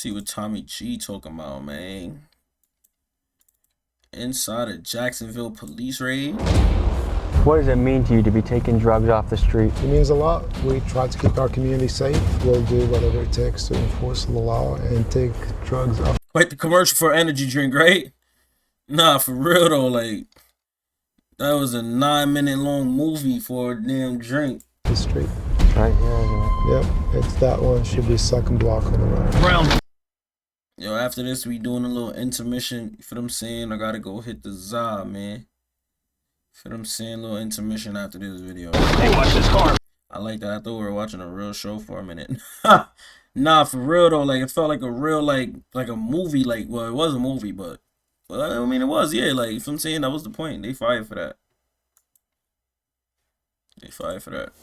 See what Tommy G talking about, man. Inside a Jacksonville police raid. What does it mean to you to be taking drugs off the street? It means a lot. We try to keep our community safe. We'll do whatever it takes to enforce the law and take drugs off. Like the commercial for energy drink, right? Nah, for real though, like that was a 9-minute long movie for a damn drink. The street. Right here. Yep, it's that one. Should be second block on the right. Brown. Yo, after this, we doing a little intermission. You feel what I'm saying? I gotta go hit the za, man. Feel what I'm saying? A little intermission after this video. Hey, watch this car. I like that. I thought we were watching a real show for a minute. Nah, for real though. Like it felt like a real like a movie. Like, well, it was a movie, but I mean it was, yeah. Like, you feel what I'm saying? That was the point. They fired for that. They fired for that.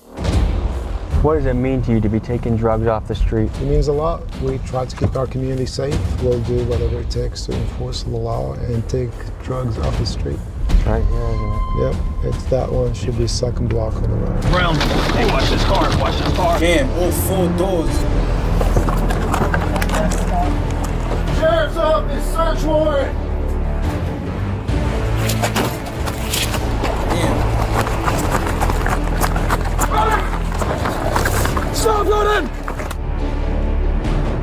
What does it mean to you to be taking drugs off the street? It means a lot. We try to keep our community safe. We'll do whatever it takes to enforce the law and take drugs off the street. Right here. Yep, it's that one. Should be second block on the right. Brown. Hey, watch this car. Watch this car. Damn, all 4 doors. Sheriff's office, search warrant. Damn. Stop running!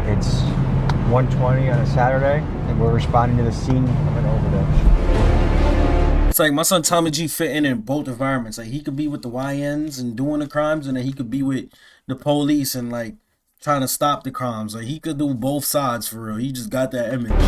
It's 1:20 on a Saturday, and we're responding to the scene of an overdose. It's like my son Tommy G fit in both environments. Like he could be with the YNs and doing the crimes, and then he could be with the police and like trying to stop the crimes. Like he could do both sides for real. He just got that image.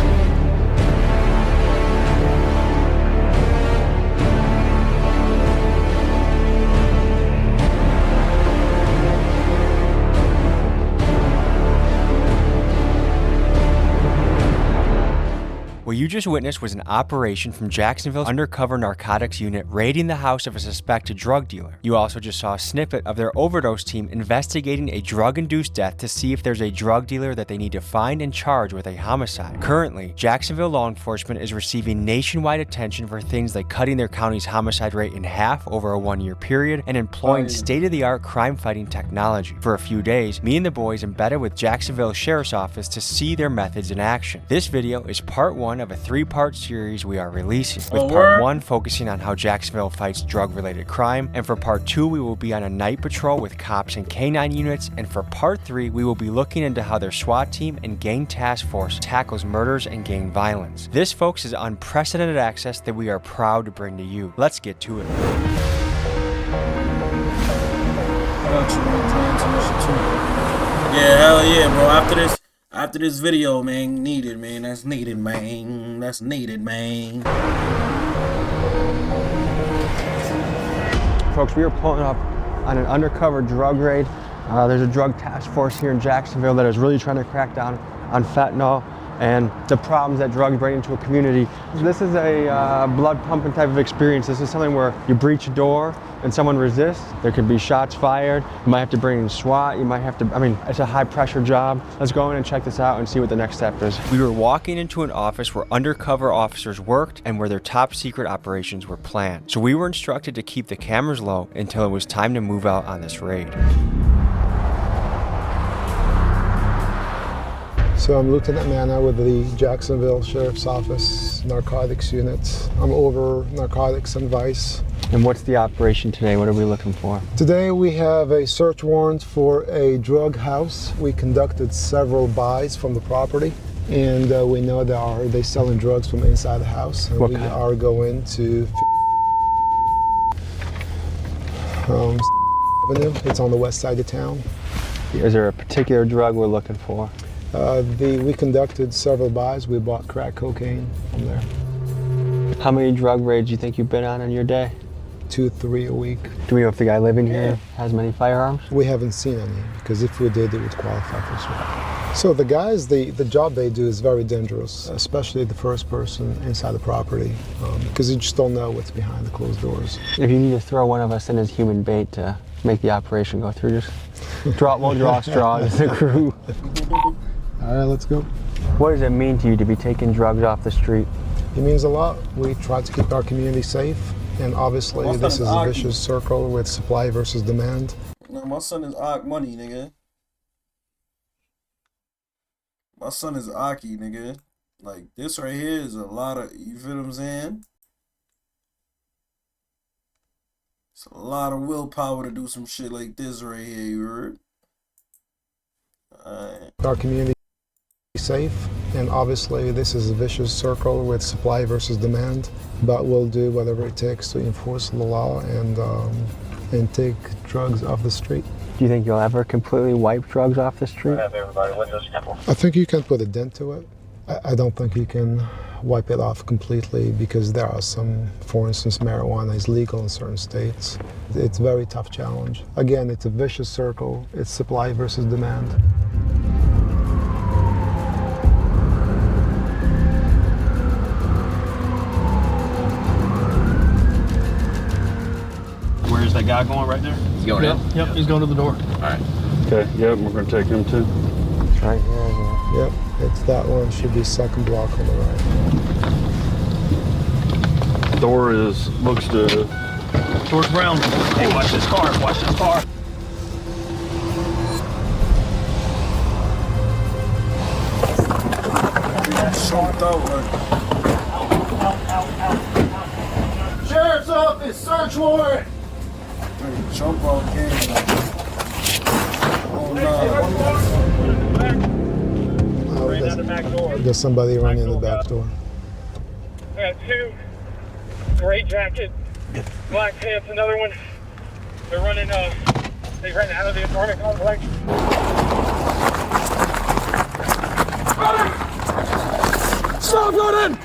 What you just witnessed was an operation from Jacksonville's undercover narcotics unit raiding the house of a suspected drug dealer. You also just saw a snippet of their overdose team investigating a drug-induced death to see if there's a drug dealer that they need to find and charge with a homicide. Currently, Jacksonville law enforcement is receiving nationwide attention for things like cutting their county's homicide rate in half over a 1-year period and employing state-of-the-art crime-fighting technology. For a few days, me and the boys embedded with Jacksonville Sheriff's Office to see their methods in action. This video is part 1 of a 3-part series we are releasing, with part 1 focusing on how Jacksonville fights drug-related crime, and for part 2 we will be on a night patrol with cops and K9 units, and for part 3 we will be looking into how their SWAT team and gang task force tackles murders and gang violence. This, folks, is unprecedented access that we are proud to bring to you. Let's get to it. Yeah, hell yeah, bro. After this video, man, needed, man. That's needed, man. That's needed, man. Folks, we are pulling up on an undercover drug raid. There's a drug task force here in Jacksonville that is really trying to crack down on fentanyl and the problems that drugs bring into a community. This is a blood pumping type of experience. This is something where you breach a door and someone resists. There could be shots fired. You might have to bring in SWAT. You might have to, it's a high pressure job. Let's go in and check this out and see what the next step is. We were walking into an office where undercover officers worked and where their top secret operations were planned. So we were instructed to keep the cameras low until it was time to move out on this raid. So I'm Lieutenant Manna with the Jacksonville Sheriff's Office Narcotics Unit. I'm over narcotics and vice. And what's the operation today? What are we looking for? Today we have a search warrant for a drug house. We conducted several buys from the property, and we know they're selling drugs from inside the house. And we are going to Avenue. It's on the west side of town. Is there a particular drug we're looking for? We conducted several buys. We bought crack cocaine from there. How many drug raids do you think you've been on in your day? 2-3 a week. Do we know if the guy living here has many firearms? We haven't seen any, because if we did, it would qualify for SWAT. So the guys, the job they do is very dangerous, especially the first person inside the property, because you just don't know what's behind the closed doors. If you need to throw one of us in as human bait to make the operation go through, just we'll draw straws as a crew. All right, let's go. What does it mean to you to be taking drugs off the street? It means a lot. We try to keep our community safe, and obviously this is a vicious circle with supply versus demand. No, my son is ARC money, nigga. My son is Aki, nigga. Like, this right here is a lot of, you feel what I'm saying? It's a lot of willpower to do some shit like this right here, you heard? Alright. Our community safe, and obviously this is a vicious circle with supply versus demand, but we'll do whatever it takes to enforce the law and take drugs off the street. Do you think you'll ever completely wipe drugs off the street? Have everybody windows simple. I think you can put a dent to it. I don't think you can wipe it off completely because there are some, for instance, marijuana is legal in certain states. It's a very tough challenge. Again, it's a vicious circle. It's supply versus demand. Where's that guy going right there? He's going in? Yep, he's going to the door. All right. Okay, yep, we're going to take him too. Right here. Yep, it's that one. Should be second block on the right. Door looks to George Brown. Hey, watch this car. Watch this car. Choked out, like. Sheriff's office, search warrant. Hey, jump out game. Like. Oh, no. Oh, Ran out the back door. there's somebody running in the back door. I got two, gray jacket, black pants, another one. They're running, they ran out of the apartment complex. Stop running!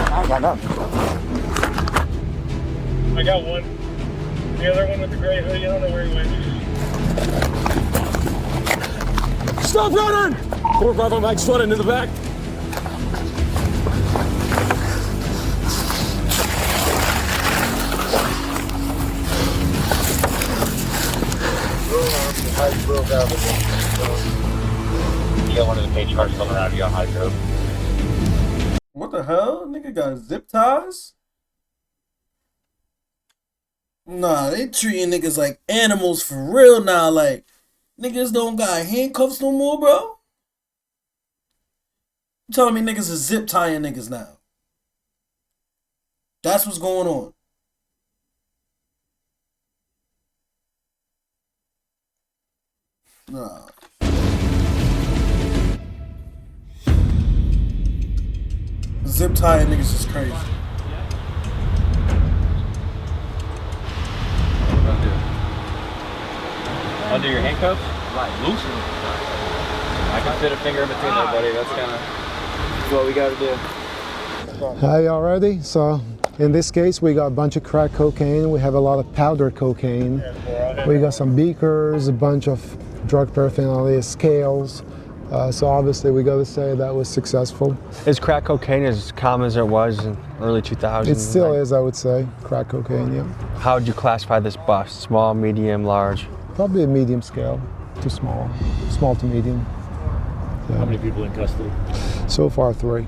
I got one. The other one with the gray hoodie, I don't know where he went. Stop running! 4-5 Mike's running in the back. You got one of the page cars coming out of you on hydro. What the hell? Nigga got zip ties? Nah, they treating niggas like animals for real now. Like, niggas don't got handcuffs no more, bro? You telling me niggas is zip tying niggas now? That's what's going on. Nah. Zip tying niggas is crazy. Under your handcuffs? Right, loosen. I can fit a finger in between there, buddy. That's kind of what we got to do. Hi, y'all ready? So in this case, we got a bunch of crack cocaine. We have a lot of powder cocaine. We got some beakers, a bunch of drug paraphernalia, scales. So obviously we got to say that was successful. Is crack cocaine as common as it was in early 2000s? It still is, I would say, crack cocaine, yeah. How would you classify this bust? Small, medium, large? Probably a medium scale to small, small to medium. How many people in custody? So far, 3.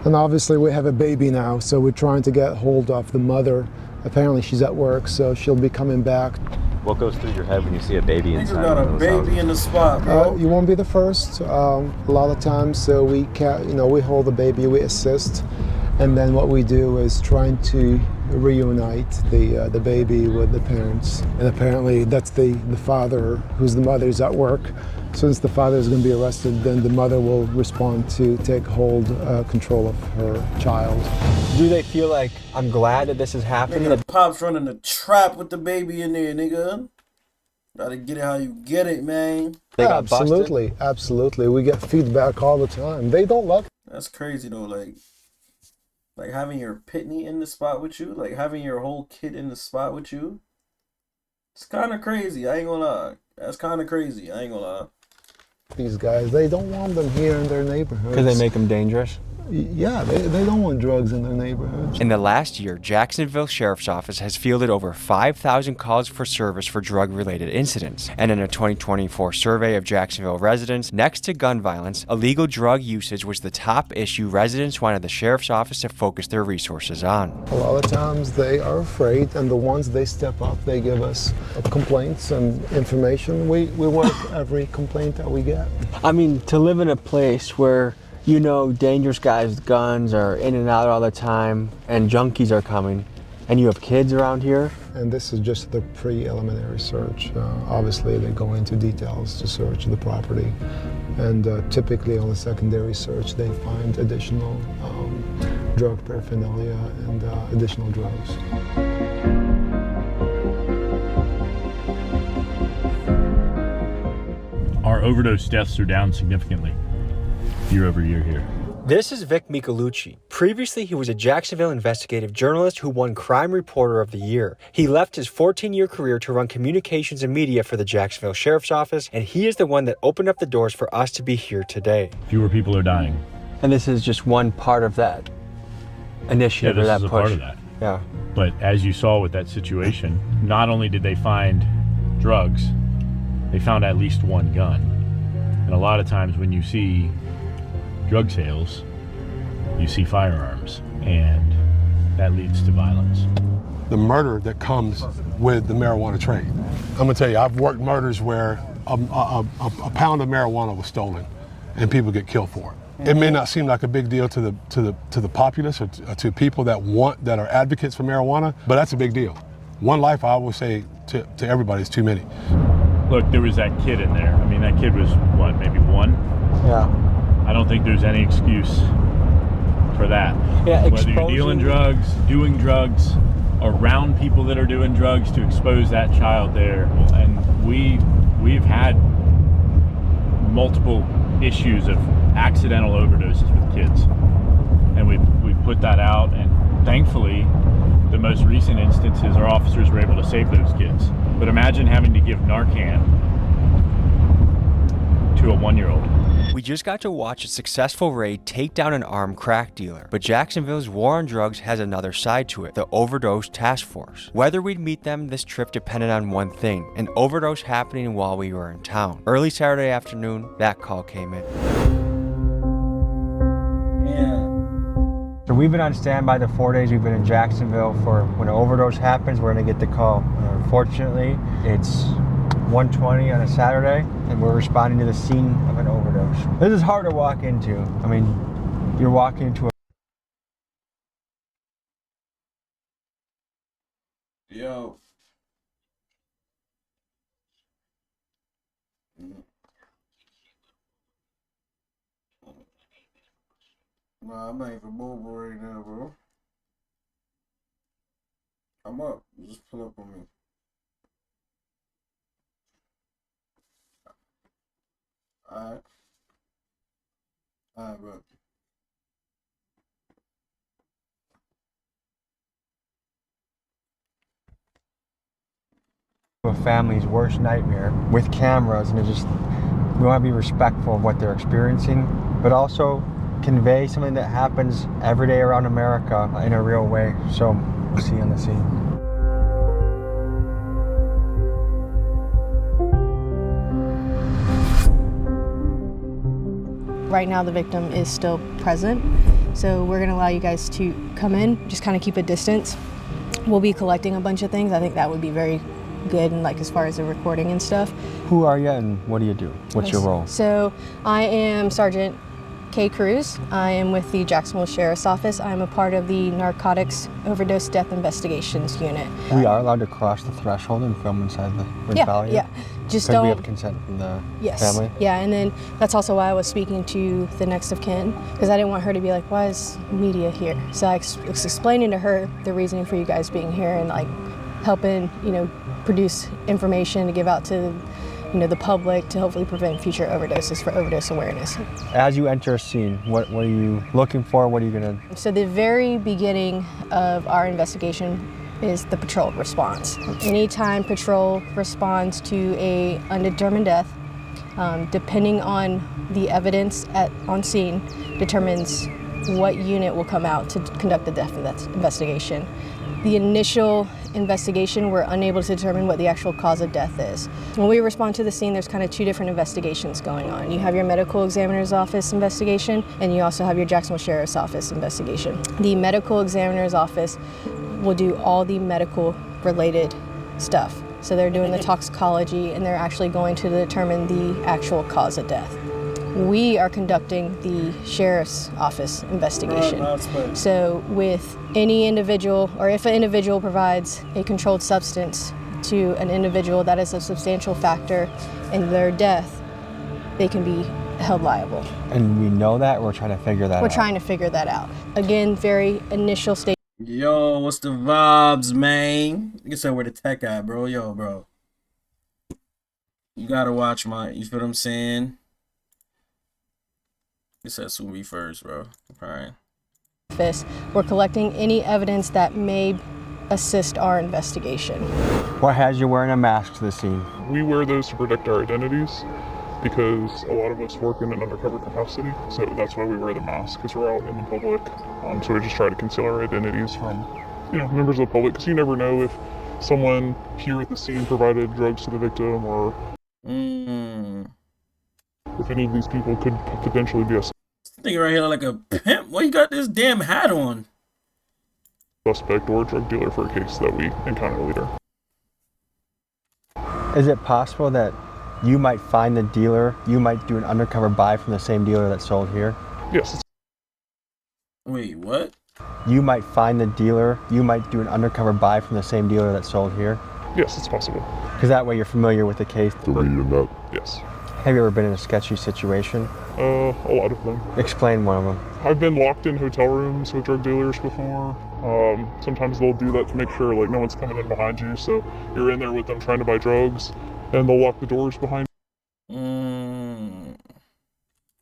And obviously we have a baby now, so we're trying to get hold of the mother. Apparently she's at work, so she'll be coming back. What goes through your head when you see a baby Niggas inside got one a of those baby houses? in the spot, bro. You won't be the first. A lot of times, so we can't, we hold the baby, we assist, and then what we do is trying to reunite the baby with the parents. And apparently that's the father, who's the mother, is at work. Since the father is going to be arrested, then the mother will respond to take control of her child. Do they feel like, I'm glad that this is happening? Nigga, the pops running the trap with the baby in there, nigga. Gotta get it how you get it, man. They got busted? Absolutely, absolutely. We get feedback all the time. They don't like. That's crazy though, like having your pitney in the spot with you, like having your whole kid in the spot with you. It's kind of crazy. I ain't gonna lie. That's kind of crazy. I ain't gonna lie. These guys, they don't want them here in their neighborhoods. Because they make them dangerous? Yeah, they don't want drugs in their neighborhoods. In the last year, Jacksonville Sheriff's Office has fielded over 5,000 calls for service for drug-related incidents. And in a 2024 survey of Jacksonville residents, next to gun violence, illegal drug usage was the top issue residents wanted the Sheriff's Office to focus their resources on. A lot of times they are afraid, and the ones they step up, they give us complaints and information. We work every complaint that we get. I mean, to live in a place where you know dangerous guys with guns are in and out all the time and junkies are coming, and you have kids around here. And this is just the preliminary search. Obviously, they go into details to search the property. And typically on the secondary search, they find additional drug paraphernalia and additional drugs. Our overdose deaths are down significantly year over year here. This is Vic Michelucci. Previously, he was a Jacksonville investigative journalist who won Crime Reporter of the Year. He left his 14-year career to run communications and media for the Jacksonville Sheriff's Office, and he is the one that opened up the doors for us to be here today. Fewer people are dying. And this is just one part of that initiative, Yeah, or this that is a push. part of that. Yeah. But as you saw with that situation, not only did they find drugs, they found at least one gun. And a lot of times when you see drug sales, you see firearms, and that leads to violence. The murder that comes with the marijuana trade. I'm gonna tell you, I've worked murders where a pound of marijuana was stolen and people get killed for it. It may not seem like a big deal to the populace or to people that are advocates for marijuana, but that's a big deal. One life, I always say to everybody, is too many. Look, there was that kid in there. I mean, that kid was, what, maybe one? Yeah. I don't think there's any excuse for that. Yeah, Whether you're dealing drugs, doing drugs, around people that are doing drugs, to expose that child there. And we've had multiple issues of accidental overdoses with kids. And we've put that out, and thankfully, the most recent instances, our officers were able to save those kids. But imagine having to give Narcan to a 1-year-old. We just got to watch a successful raid take down an armed crack dealer, but Jacksonville's war on drugs has another side to it, the Overdose Task Force. Whether we'd meet them this trip depended on one thing, an overdose happening while we were in town. Early Saturday afternoon, that call came in. So we've been on standby the 4 days we've been in Jacksonville for when an overdose happens, we're gonna get the call. Unfortunately, it's 1:20 on a Saturday, and we're responding to the scene of an overdose. This is hard to walk into. I mean, you're walking into a... Yo. Nah, I'm not even mobile right now, bro. I'm up. Just pull up on me. Alright. Alright, bro. A family's worst nightmare with cameras, and we want to be respectful of what they're experiencing, but also convey something that happens every day around America in a real way. So we'll see you on the scene. Right now the victim is still present, so we're going to allow you guys to come in, just kind of keep a distance. We'll be collecting a bunch of things. I think that would be very good, and like as far as the recording and stuff. Who are you and what do you do? What's your role? So I am Sergeant Kay Cruz. I am with the Jacksonville Sheriff's Office. I'm a part of the Narcotics Overdose Death Investigations Unit. We are allowed to cross the threshold and film inside the Valley? Yeah. Just don't. We don't. have consent from the Yes. family? Yeah, and then that's also why I was speaking to the next of kin, because I didn't want her to be like, why is media here? So I was explaining to her the reasoning for you guys being here and like helping, produce information to give out to, the public to hopefully prevent future overdoses for overdose awareness. As you enter a scene, what are you looking for? What are you gonna? So the very beginning of our investigation is the patrol response. Anytime patrol responds to a undetermined death, depending on the evidence on scene, determines what unit will come out to conduct the death investigation. The initial investigation, we're unable to determine what the actual cause of death is. When we respond to the scene, there's kind of two different investigations going on. You have your medical examiner's office investigation, and you also have your Jacksonville Sheriff's Office investigation. The medical examiner's office will do all the medical related stuff. So they're doing the toxicology, and they're actually going to determine the actual cause of death. We are conducting the Sheriff's Office investigation. So with any individual, or if an individual provides a controlled substance to an individual that is a substantial factor in their death, they can be held liable. And we know that, we're trying to figure that out. We're trying to figure that out. Again, very initial stage. Yo, what's the vibes, man? You said where the tech at, bro. Yo, bro. You gotta watch you feel what I'm saying? It says Sumi first, bro. Alright. We're collecting any evidence that may assist our investigation. What has you wearing a mask to the scene? We wear those to protect our identities because a lot of us work in an undercover capacity, so that's why we wear the mask, because we're out in the public. So we just try to conceal our identities from, members of the public, because you never know if someone here at the scene provided drugs to the victim, or if any of these people could potentially be a Thinking right here like a pimp. Why you got this damn hat on? suspect or a drug dealer for a case that we encounter later. Is it possible that you might find the dealer, you might do an undercover buy from the same dealer that sold here? Yes. Wait, what? You might find the dealer, you might do an undercover buy from the same dealer that sold here? Yes, it's possible. Because that way you're familiar with the case. Yes. Have you ever been in a sketchy situation? A lot of them. Explain one of them. I've been locked in hotel rooms with drug dealers before. Sometimes they'll do that to make sure no one's coming in behind you, so you're in there with them trying to buy drugs, and they'll lock the doors behind you.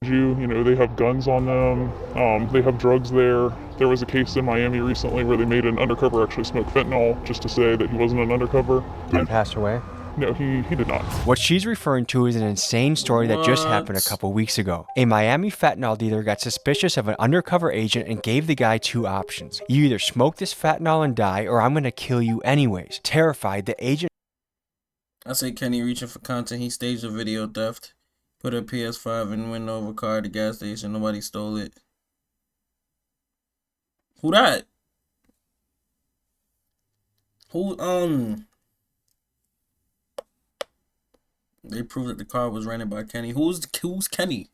They have guns on them. They have drugs there. There was a case in Miami recently where they made an undercover actually smoke fentanyl just to say that he wasn't an undercover. Did he pass away? No, he did not. What she's referring to is an insane story that just happened a couple weeks ago. A Miami fentanyl dealer got suspicious of an undercover agent and gave the guy two options. You either smoke this fentanyl and die, or I'm gonna kill you anyways. Terrified, the agent... I say Kenny reaching for content. He staged a video theft. Put a PS5 in the window of a car at the gas station. Nobody stole it. Who that? Who, They proved that the car was rented by Kenny. Who's Kenny?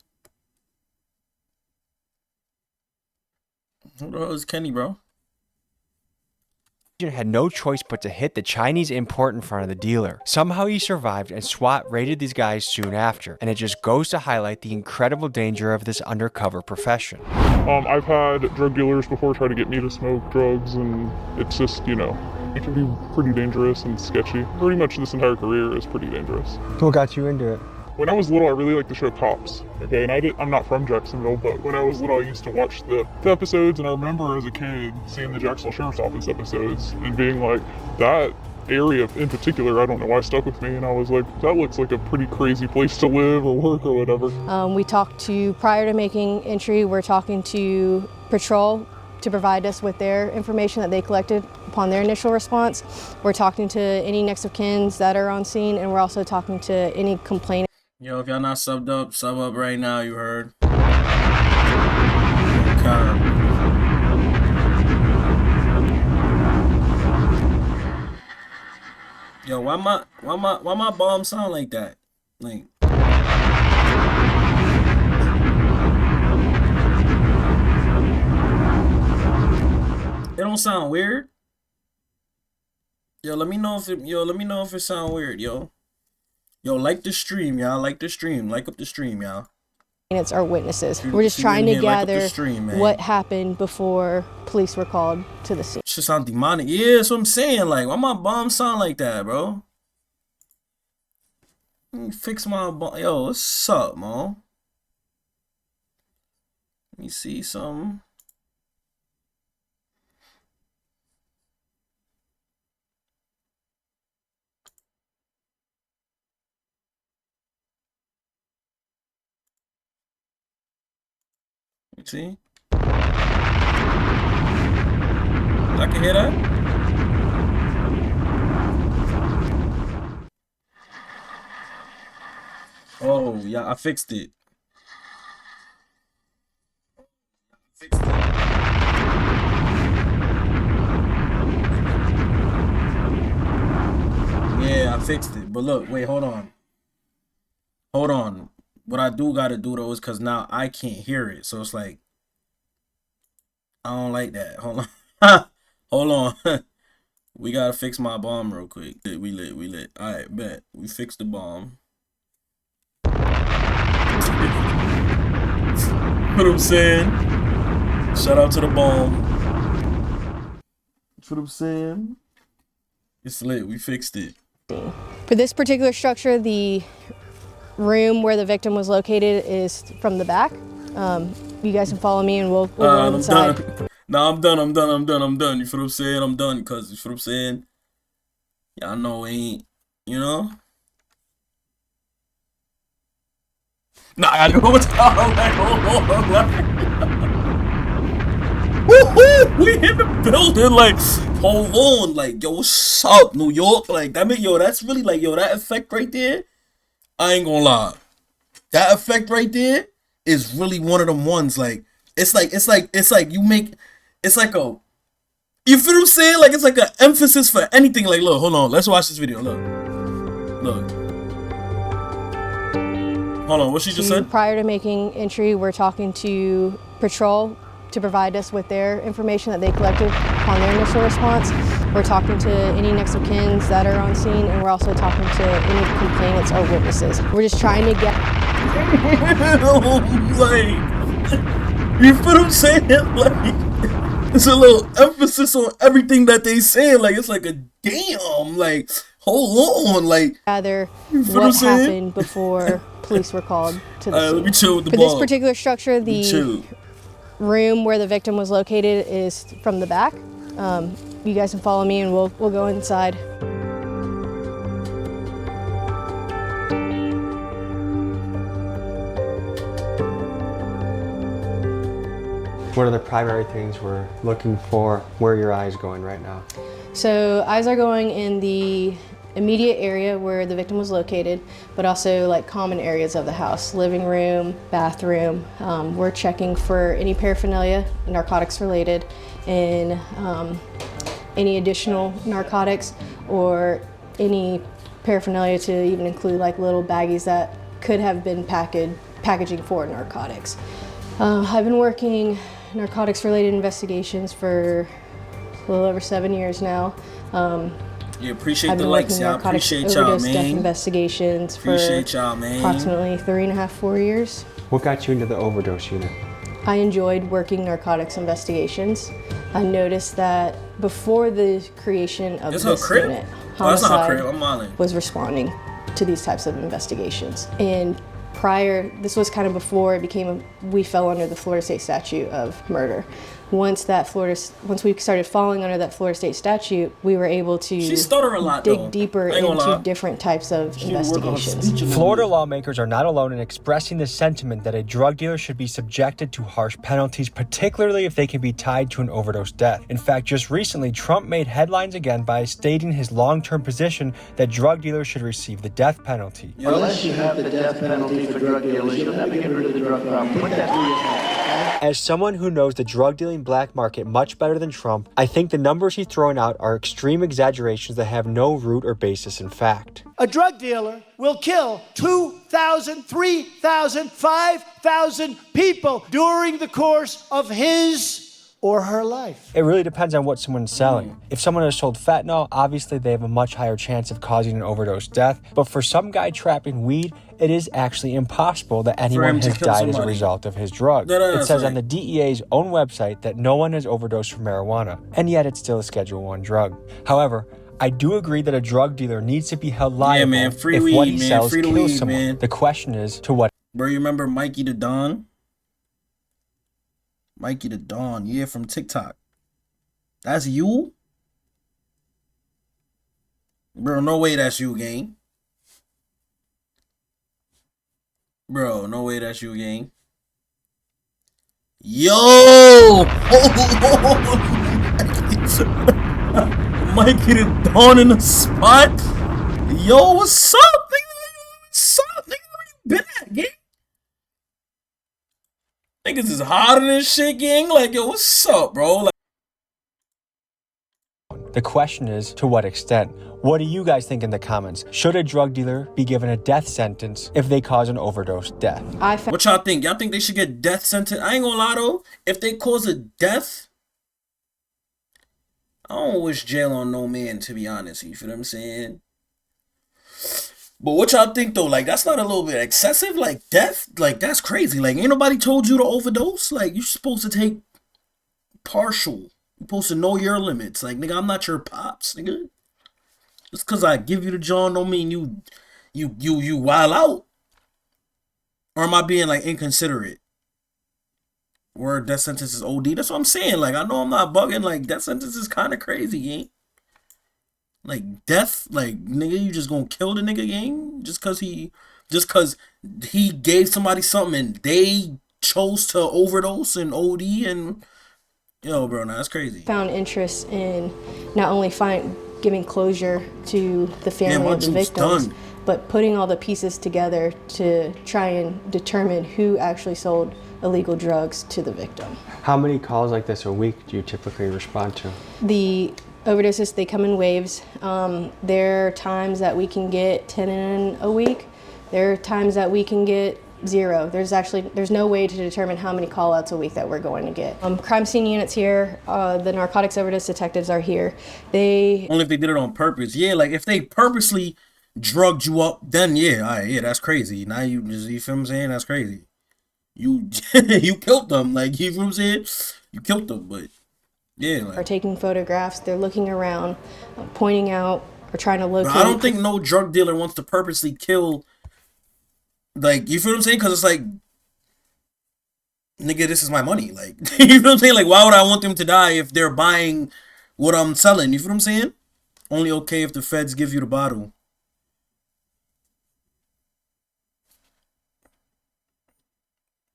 Who the hell is Kenny, bro? Agent had no choice but to hit the Chinese import in front of the dealer. Somehow he survived, and SWAT raided these guys soon after. And it just goes to highlight the incredible danger of this undercover profession. I've had drug dealers before try to get me to smoke drugs, and it's just, it can be pretty dangerous and sketchy. Pretty much this entire career is pretty dangerous. What got you into it? When I was little, I really liked the show Cops. Okay, and I'm not from Jacksonville, but when I was little, I used to watch the episodes, and I remember as a kid seeing the Jacksonville Sheriff's Office episodes and being like, that area in particular, I don't know why, stuck with me, and I was like, that looks like a pretty crazy place to live or work or whatever. We talked to, prior to making entry, we're talking to patrol to provide us with their information that they collected upon their initial response. We're talking to any next of kins that are on scene, and we're also talking to any complainants. Yo, if y'all not subbed up, sub up right now, you heard. Yo, why my bomb sound like that? Like, it don't sound weird. Yo, let me know if it sound weird, yo. Yo, like the stream, y'all. Like the stream. Like up the stream, y'all. It's our witnesses. We're just trying to gather stream, what happened before police were called to the scene. Shit sound demonic. Yeah, that's what I'm saying. Like, why my bomb sound like that, bro? Let me fix my bomb. Yo, what's up, man? Let me see something. See? I can hear that. Oh, yeah, I fixed it. Yeah, I fixed it. But look, wait, hold on. Hold on. What I do gotta do though is because now I can't hear it. So it's like, I don't like that. Hold on. Hold on. We gotta fix my bomb real quick. We lit. Alright, bet. We fixed the bomb. What I'm saying? Shout out to the bomb. That's what I'm saying. It's lit. We fixed it. For this particular structure, the room where the victim was located is from the back. You guys can follow me and we'll go inside. Done. Nah, I'm done. You feel what I'm saying? I'm done, cause you feel what I'm saying? Y'all know ain't, you know? Nah, I know what's going on. We in the building, like, hold on, like, yo, what's up, New York? Like, that mean, yo, that's really like, yo, that effect right there. I ain't gonna lie, that effect right there is really one of them ones. Like, it's like you make, it's like a, you feel what I'm saying? Like, it's like an emphasis for anything. Like, look, hold on, let's watch this video. Look. Hold on, what she just said? Prior to making entry, we're talking to patrol to provide us with their information that they collected upon their initial response. We're talking to any next of kins that are on scene, and we're also talking to any complainants or witnesses. We're just trying to get... Like, you feel what I'm saying? Like, it's a little emphasis on everything that they say. Like, it's like a damn, like, hold on, like... Rather, what happened before police were called to the scene. Let me chill with the For ball. this particular structure, the room where the victim was located is from the back. You guys can follow me and we'll go inside. What are the primary things we're looking for? Where are your eyes going right now? So eyes are going in the immediate area where the victim was located, but also like common areas of the house, living room, bathroom. We're checking for any paraphernalia, narcotics related, and any additional narcotics or any paraphernalia to even include like little baggies that could have been packaging for narcotics. I've been working narcotics related investigations for a little over 7 years now. Yeah, appreciate the likes, y'all. Appreciate y'all, man. Death investigations appreciate y'all, man. Approximately 3.5, 4 years. What got you into the overdose unit? I enjoyed working narcotics investigations. I noticed that before the creation of this unit, homicide was responding to these types of investigations. And prior, this was kind of before it became, we fell under the Florida state statute of murder. Once we started falling under that Florida state statute, we were able to dig deeper into different types of investigations. Florida lawmakers are not alone in expressing the sentiment that a drug dealer should be subjected to harsh penalties, particularly if they can be tied to an overdose death. In fact, just recently, Trump made headlines again by stating his long-term position that drug dealers should receive the death penalty. Unless you have the death penalty for drug dealers, you'll never get rid of the drug problem. Put that through your head. As someone who knows the drug dealing black market much better than Trump, I think the numbers he's throwing out are extreme exaggerations that have no root or basis in fact. A drug dealer will kill 2,000, 3,000, 5,000 people during the course of his or her life. It really depends on what someone's selling. If someone has sold fentanyl, obviously they have a much higher chance of causing an overdose death. But for some guy trapping weed, it is actually impossible that anyone has died as a result of his drug. It says on the DEA's own website that no one has overdosed from marijuana, and yet it's still a Schedule I drug. However, I do agree that a drug dealer needs to be held liable if what he sells kills someone. The question is, to what? Bro, you remember Mikey the Don? Mikey the Don, yeah, from TikTok. That's you? Bro, no way that's you, gang. Bro, no way that's you, gang. Yo! Might get it done in the spot. Yo, what's up, nigga? What's up, nigga? Where you been at, gang? Niggas is hotter than shit, gang. Like, yo, what's up, bro? Like, The question is, to what extent? What do you guys think in the comments? Should a drug dealer be given a death sentence if they cause an overdose death? what y'all think? Y'all think they should get death sentence? I ain't gonna lie though. If they cause a death, I don't wish jail on no man, to be honest. You feel what I'm saying? But what y'all think though? Like, that's not a little bit excessive? Like, death? Like, that's crazy. Like, ain't nobody told you to overdose? Like, you're supposed to take partial. You're supposed to know your limits. Like, nigga, I'm not your pops, nigga. Just cause I give you the John don't mean you wild out. Or am I being like inconsiderate? Where death sentence is OD. That's what I'm saying. Like, I know I'm not bugging. Like, death sentence is kind of crazy, gang. Like, death, like, nigga, you just gonna kill the nigga, gang? Just cause he gave somebody something and they chose to overdose and OD and yo, bro, nah, that's crazy. Found interest in not only giving closure to the family of the victims, but putting all the pieces together to try and determine who actually sold illegal drugs to the victim. How many calls like this a week do you typically respond to? The overdoses, they come in waves. There are times that we can get 10 in a week. There are times that we can get 0. There's no way to determine how many call outs a week that we're going to get. Crime scene units here, the narcotics overdose detectives are here. Only if they did it on purpose. Yeah, like if they purposely drugged you up, then yeah, all right, yeah, that's crazy. Now you feel what I'm saying? That's crazy. You you killed them, like, you feel what I'm saying? You killed them, but yeah, like, are taking photographs, they're looking around, pointing out or trying to locate. I don't think no drug dealer wants to purposely kill, like, you feel what I'm saying? Because it's like, nigga, this is my money. Like, you feel what I'm saying? Like, why would I want them to die if they're buying what I'm selling? You feel what I'm saying? Only okay if the feds give you the bottle.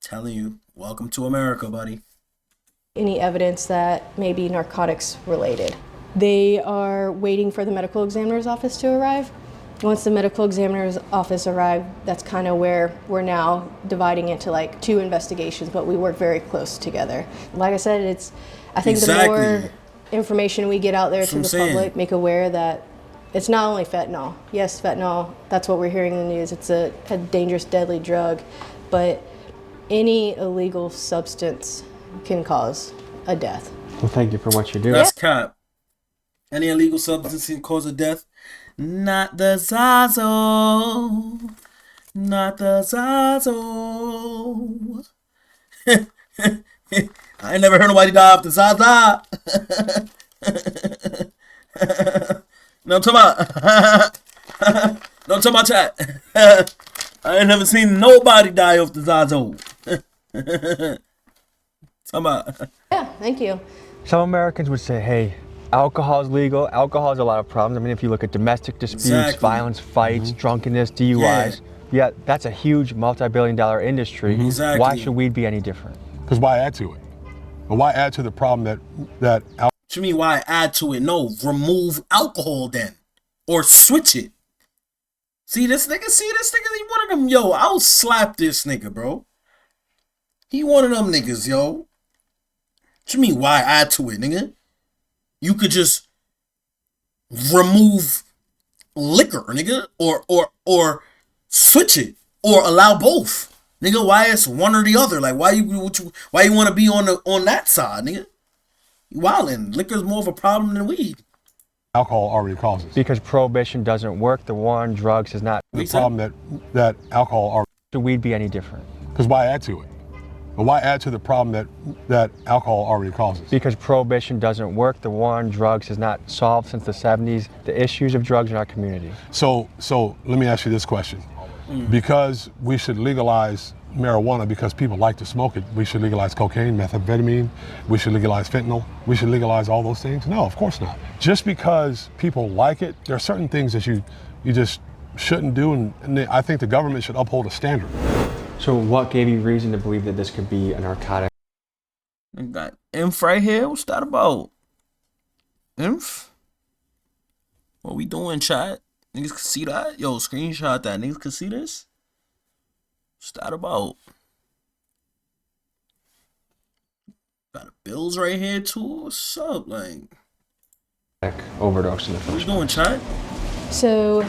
Telling you, welcome to America, buddy. Any evidence that may be narcotics related. They are waiting for the medical examiner's office to arrive. Once the medical examiner's office arrives, that's kind of where we're now dividing into like 2 investigations, but we work very close together. Like I said, I think the more information we get out there to the public, make aware that it's not only fentanyl. Yes, fentanyl, that's what we're hearing in the news. It's a dangerous, deadly drug, but any illegal substance can cause a death. Well, thank you for what you do. That's cap. Any illegal substance can cause a death. Not the Zazo. Not the Zazo. I ain't never heard nobody die off the Zaza. No, I'm talking about. No, I'm talking about chat. I ain't never seen nobody die off the Zazo. Yeah, thank you. Some Americans would say, hey, alcohol is legal. Alcohol has a lot of problems. I mean, if you look at domestic disputes, violence, fights, drunkenness, DUIs, yeah, that's a huge multi-billion-dollar industry. Exactly. Why should weed be any different? Because why add to it? Or why add to the problem that What you mean why add to it? No, remove alcohol then. Or switch it. See this nigga? He one of them, yo, I'll slap this nigga, bro. He one of them niggas, yo. What you mean why add to it, nigga? You could just remove liquor, nigga, or switch it, or allow both, nigga. Why it's one or the other? Like, why you want to be on that side, nigga? You wildin'. Liquor's more of a problem than weed. Alcohol already causes. Because prohibition doesn't work. The war on drugs is not The problem that alcohol already. Should weed be any different? Because why add to it? But why add to the problem that alcohol already causes? Because prohibition doesn't work. The war on drugs has not solved since the 70s the issues of drugs in our community. So let me ask you this question. Because we should legalize marijuana because people like to smoke it, we should legalize cocaine, methamphetamine, we should legalize fentanyl, we should legalize all those things? No, of course not. Just because people like it, there are certain things that you just shouldn't do, and I think the government should uphold a standard. So what gave you reason to believe that this could be a narcotic? I got inf right here. What's that about? Inf? What we doing, chat? Niggas can see that? Yo, screenshot that. Niggas can see this? What's that about? Got bills right here, too? What's up? Like, overdose in the what we first doing, chat? So,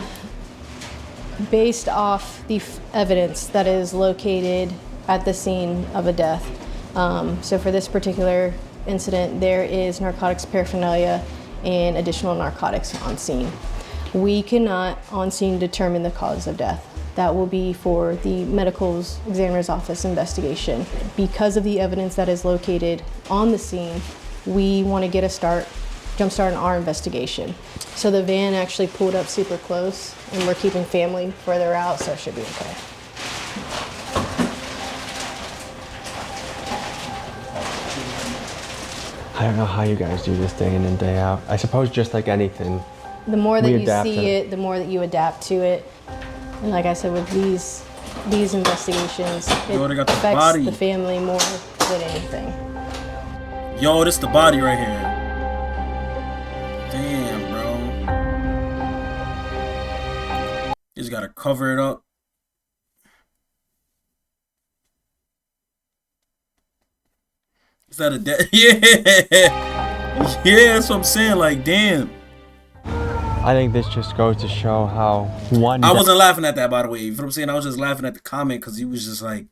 based off the evidence that is located at the scene of a death, so for this particular incident, there is narcotics paraphernalia and additional narcotics on scene. We cannot on scene determine the cause of death. That will be for the medical examiner's office investigation. Because of the evidence that is located on the scene, we want to get a jumpstart on our investigation. So the van actually pulled up super close, and we're keeping family further out, so it should be okay. I don't know how you guys do this day in and day out. I suppose just like anything. The more that we you adapt see it, the more that you adapt to it. And like I said, with these investigations, it Yo, they got the affects body. the family more than anything. Yo, this the body right here. Damn, bro. Just gotta cover it up. Is that a dead? Yeah. Yeah, that's what I'm saying. Like, damn. I think this just goes to show how I wasn't laughing at that, by the way. You know what I'm saying? I was just laughing at the comment because he was just like,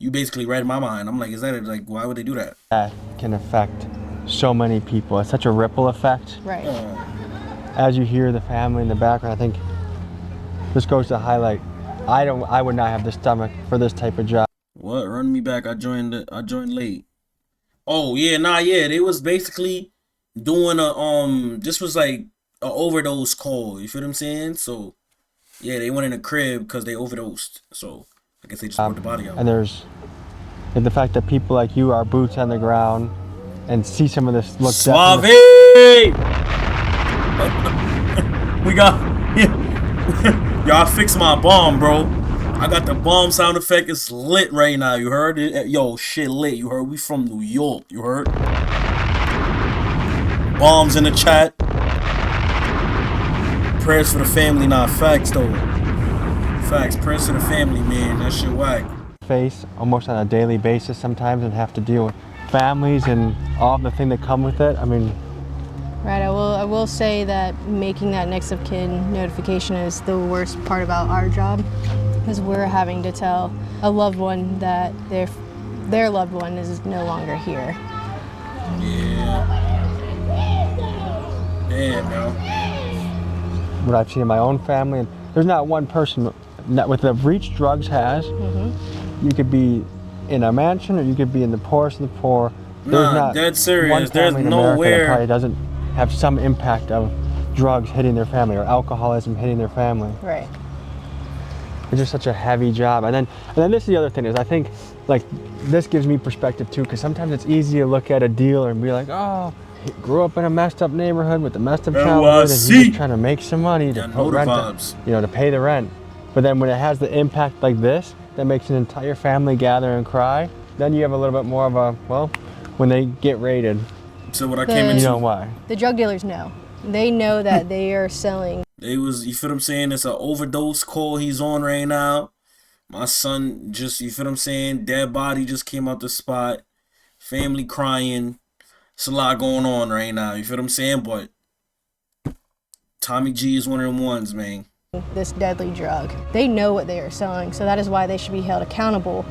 you basically read my mind. I'm like, is that it? Like, why would they do that? That can affect so many people. It's such a ripple effect. Right. As you hear the family in the background, I think this goes to highlight, I would not have the stomach for this type of job. What? Run me back. I joined late. Oh, yeah, yeah. They was basically doing this was like an overdose call. You feel what I'm saying? So, yeah, they went in a crib because they overdosed. So, I guess they just brought the body out. And there's the fact that people like you are boots on the ground and see some of this look. Suave! We got... Y'all fix my bomb, bro. I got the bomb sound effect. It's lit right now. You heard it? Yo, shit lit. You heard? We from New York. You heard? Bombs in the chat. Prayers for the family. Nah, facts though. Facts. Prayers for the family, man. That shit whack. Face almost on a daily basis sometimes and have to deal with families and all the thing that come with it. I mean, Right, I will say that making that next of kin notification is the worst part about our job, because we're having to tell a loved one that their loved one is no longer here. Yeah. Damn, bro. what I've seen in my own family, and there's not one person with the reach drugs has. You could be in a mansion or you could be in the poorest of the poor. There's Nah, not dead serious. one There's family in America that nowhere. probably doesn't have some impact of drugs hitting their family or alcoholism hitting their family. Right. It's just such a heavy job. And then this is the other thing is I think like this gives me perspective too, because sometimes it's easy to look at a dealer and be like, oh, he grew up in a messed up neighborhood with a messed up childhood and he's just trying to make some money to put rent, to pay the rent. But then when it has the impact like this, that makes an entire family gather and cry, then you have a little bit more of a, well, when they get raided. So what I came into, you know why? The drug dealers know. They know that they are selling. It was, you feel what I'm saying? It's an overdose call he's on right now. My son just, you feel what I'm saying? Dead body just came out the spot. Family crying. It's a lot going on right now. You feel what I'm saying? But Tommy G is one of them ones, man. This deadly drug. They know what they are selling, so that is why they should be held accountable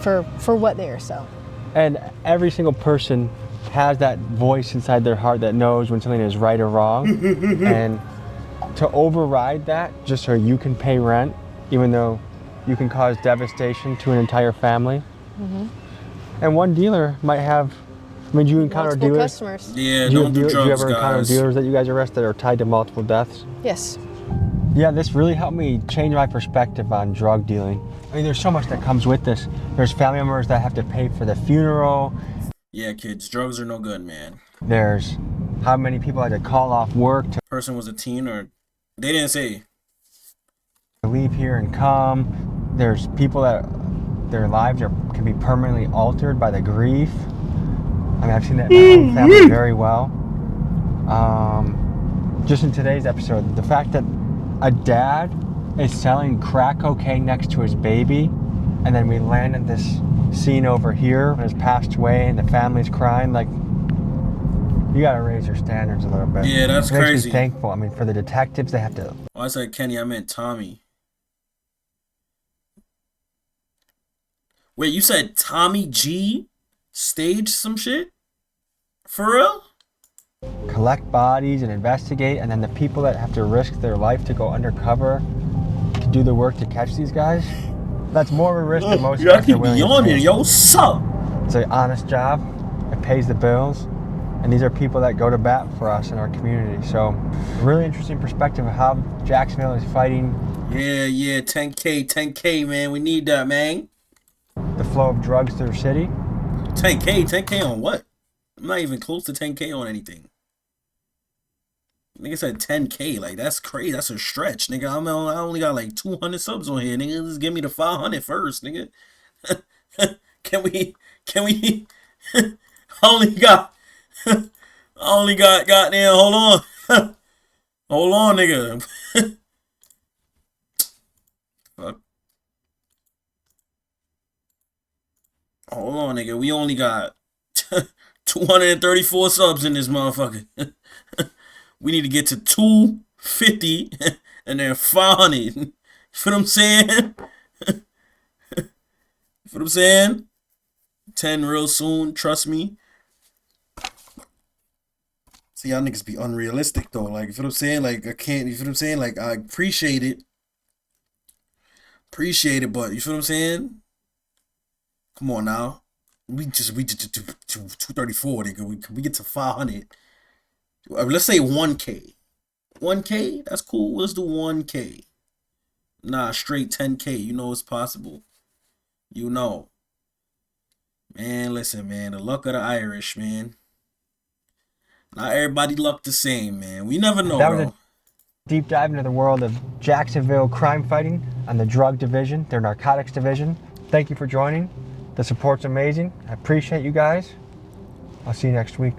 for what they are selling. And every single person has that voice inside their heart that knows when something is right or wrong. And to override that just so you can pay rent, even though you can cause devastation to an entire family. And one dealer might have, I mean, do you encounter Multiple dealers? customers. Yeah, Do don't do you drugs, ever encounter guys. dealers that you guys arrest that are tied to multiple deaths? Yes. Yeah, this really helped me change my perspective on drug dealing. I mean, there's so much that comes with this. There's family members that have to pay for the funeral. Yeah, kids, drugs are no good, man. There's how many people had to call off work to Person was a teen or, they didn't say. leave here and come. There's people that their lives can be permanently altered by the grief. I mean, I've seen that in my own family very well. Just in today's episode, the fact that a dad is selling crack cocaine next to his baby, and then we land in this scene over here when he's passed away and the family's crying. Like, you gotta raise your standards a little bit. Yeah, that's it makes crazy. Me thankful. I mean, for the detectives, they have to. Oh, I said Kenny, I meant Tommy. Wait, you said Tommy G staged some shit? For real? Collect bodies and investigate, and then the people that have to risk their life to go undercover to do the work to catch these guys, that's more of a risk than most you gotta guys are keep willing me to on take. here, yo, sup? It's an honest job. It pays the bills. And these are people that go to bat for us in our community. So, really interesting perspective of how Jacksonville is fighting. Yeah, 10K, man. We need that, man. The flow of drugs through the city. 10K on what? I'm not even close to 10K on anything. Nigga said 10K, like that's crazy. That's a stretch, nigga. I only got like 200 subs on here, nigga. Just give me the 500 first, nigga. Can we? I only got goddamn. Hold on, hold on, nigga. Fuck. Hold on, nigga. We only got 234 subs in this motherfucker. We need to get to 250 and then 500. You feel what I'm saying? You feel what I'm saying? 10 real soon, trust me. See, y'all niggas be unrealistic though. Like, you feel what I'm saying? Like, I can't, you feel what I'm saying? Like, I appreciate it. But you feel what I'm saying? Come on now. We just do 234, nigga. We get to 500. Let's say 1K. 1K? That's cool. Let's do 1K. Nah, straight 10K. You know it's possible. You know. Man, listen, man. The luck of the Irish, man. Not everybody luck the same, man. We never know, That was bro. a deep dive into the world of Jacksonville crime fighting and the drug division, their narcotics division. Thank you for joining. The support's amazing. I appreciate you guys. I'll see you next week.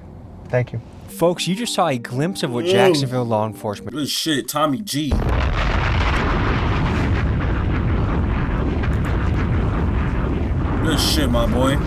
Thank you. Folks, you just saw a glimpse of what Jacksonville law enforcement... Good shit, Tommy G. Good shit, my boy.